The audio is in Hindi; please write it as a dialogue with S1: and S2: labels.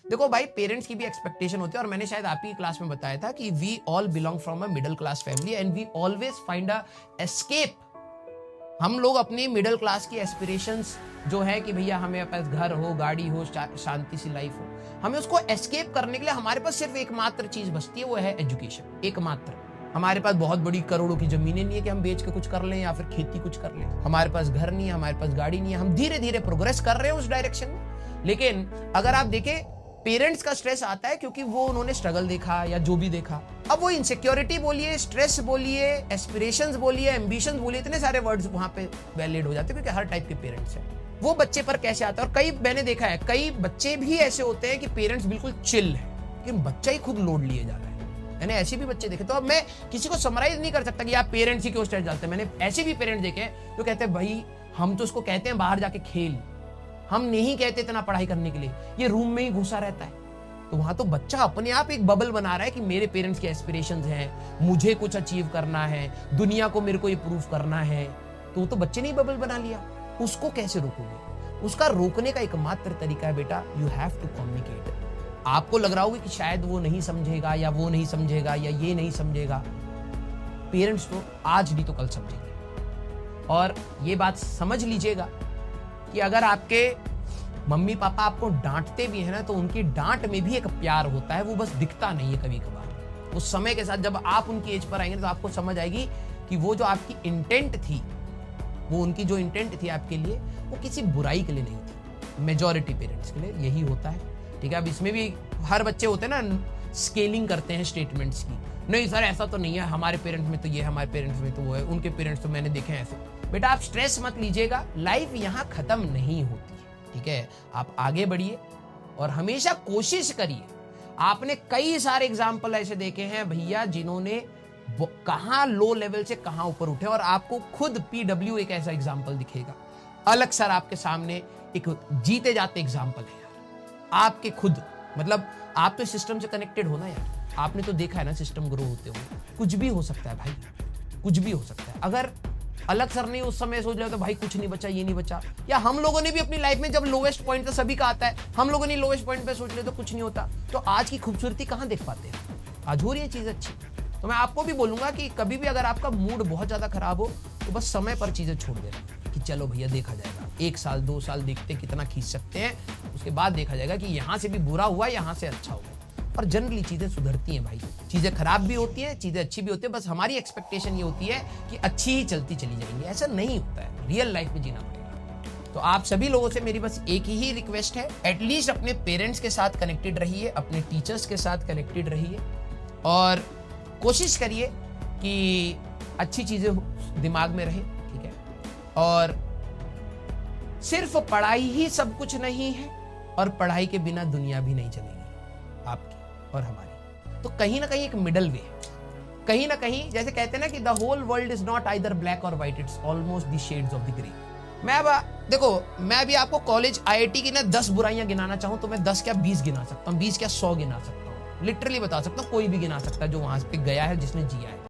S1: देखो भाई, पेरेंट्स की भी एक्सपेक्टेशन होती है, और मैंने शायद आप ही क्लास में बताया था कि we all belong from a middle class family and we always find a escape. हम लोग अपनी मिडिल क्लास की एस्पिरेशंस जो है कि भैया हमें पास घर हो, गाड़ी हो, शांति सी लाइफ हो, हमें उसको एस्केप करने के लिए हमारे पास सिर्फ एकमात्र चीज बचती है, वो है एजुकेशन। एकमात्र। हमारे पास बहुत बड़ी करोड़ों की जमीनें नहीं है कि हम बेच के कुछ कर लें या फिर खेती कुछ कर लें। हमारे पास घर नहीं है, हमारे पास गाड़ी नहीं है। हम धीरे धीरे प्रोग्रेस कर रहे हैं उस डायरेक्शन में। लेकिन अगर आप देखें, पेरेंट्स का स्ट्रेस आता है क्योंकि वो उन्होंने स्ट्रगल देखा या जो भी देखा। अब वो इनसिक्योरिटी बोलिए, स्ट्रेस बोलिए, एस्पिरेशंस बोलिए, एम्बिशंस बोलिए, इतने सारे वर्ड्स वहां पे वैलिड हो जाते हैं क्योंकि हर टाइप के पेरेंट्स हैं। वो बच्चे पर कैसे आता है, और कई मैंने देखा है कई बच्चे भी ऐसे होते हैं कि पेरेंट्स बिल्कुल चिल है लेकिन बच्चा ही खुद लोड लिए जा रहा है। मैंने ऐसे भी बच्चे देखे। तो अब मैं किसी को समराइज नहीं कर सकता कि आप पेरेंट्स ही क्यों स्ट्रेस डालते हैं। मैंने ऐसे भी पेरेंट्स देखे जो कहते हैं भाई हम तो उसको कहते हैं बाहर जाके खेल, हम नहीं कहते इतना पढ़ाई करने के लिए, ये रूम में ही घुसा रहता है। तो वहां तो बच्चा अपने आप एक बबल बना रहा है कि मेरे पेरेंट्स के एस्पिरेशंस हैं, मुझे कुछ अचीव करना है, दुनिया को मेरे को ये प्रूव करना है। तो वो तो बच्चे ने ही बबल बना लिया। उसको कैसे रोकोगे? उसका रोकने का एकमात्र तरीका है बेटा, यू हैव टू कम्युनिकेट। आपको लग रहा होगा कि शायद वो नहीं समझेगा या वो नहीं समझेगा या ये नहीं समझेगा। पेरेंट्स तो आज नहीं तो कल समझेंगे। और ये बात समझ लीजिएगा कि अगर आपके मम्मी पापा आपको डांटते भी है ना, तो उनकी डांट में भी एक प्यार होता है, वो बस दिखता नहीं है कभी कभार। उस समय के साथ जब आप उनकी एज पर आएंगे तो आपको समझ आएगी कि वो जो आपकी इंटेंट थी, वो उनकी जो इंटेंट थी आपके लिए, वो किसी बुराई के लिए नहीं थी। मेजॉरिटी पेरेंट्स के लिए यही होता है। ठीक है, अब इसमें भी हर बच्चे होते हैं ना, स्केलिंग करते हैं स्टेटमेंट्स की। नहीं सर ऐसा तो नहीं है, हमारे पेरेंट्स में तो ये, हमारे पेरेंट्स में तो वो है, उनके पेरेंट्स तो मैंने देखे हैं ऐसे। बेटा आप स्ट्रेस मत लीजिएगा, लाइफ यहाँ खत्म नहीं होती है। ठीक है, आप आगे बढ़िए और हमेशा कोशिश करिए। आपने कई सारे एग्जाम्पल ऐसे देखे हैं भैया जिन्होंने कहां लो लेवल से कहां ऊपर उठे, और आपको खुद PW एक ऐसा एग्जाम्पल दिखेगा। अलग सर आपके सामने एक जीते जाते एग्जाम्पल है यार, आपके खुद। मतलब आप तो सिस्टम से कनेक्टेड हो ना यार, आपने तो देखा है ना सिस्टम ग्रो होते हुए। कुछ भी हो सकता है भाई, कुछ भी हो सकता है। अगर अलग सर ने उस समय सोच लिया तो भाई कुछ नहीं बचा, ये नहीं बचा। या हम लोगों ने भी अपनी लाइफ में जब लोवेस्ट पॉइंट तो सभी का आता है, हम लोगों ने लोवेस्ट पॉइंट पे सोच लिया तो कुछ नहीं होता। तो आज की खूबसूरती कहां देख पाते हैं? आज हो रही है चीज अच्छी। तो मैं आपको भी बोलूंगा कि कभी भी अगर आपका मूड बहुत ज्यादा खराब हो तो बस समय पर चीजें छोड़ देना कि चलो भैया देखा जाएगा, 1 साल 2 साल देखते कितना खींच सकते हैं, उसके बाद देखा जाएगा कि यहां से भी बुरा हुआ, यहां से अच्छा हुआ। और जनरली चीजें सुधरती हैं भाई, चीजें खराब भी होती हैं, चीजें अच्छी भी होती है। बस हमारी एक्सपेक्टेशन ये होती है कि अच्छी ही चलती चली जाएंगी। ऐसा नहीं होता है, रियल लाइफ में जीना पड़ेगा। तो आप सभी लोगों से मेरी बस एक ही रिक्वेस्ट है, एटलीस्ट अपने पेरेंट्स के साथ कनेक्टेड रहिए, अपने टीचर्स के साथ कनेक्टेड रहिए और कोशिश करिए कि अच्छी चीजें दिमाग में रहे। ठीक है, और सिर्फ पढ़ाई ही सब कुछ नहीं है, और पढ़ाई के बिना दुनिया भी नहीं चलेगी आपकी और हमारी। तो कहीं ना कहीं एक मिडल वे है, कहीं ना कहीं जैसे कहते हैं ना कि the whole world is not either black or white, it's almost the shades of the grey. मैं अब देखो, मैं अभी आपको कॉलेज IIT की ना 10 बुराइयां गिनाना चाहूं तो मैं 10 क्या 20 गिना सकता हूं, 20 क्या 100 गिना सकता हूं। लिटरली बता सकता हूं, कोई भी गिना सकता है जो वहां पे गया है, जिसने जिया है।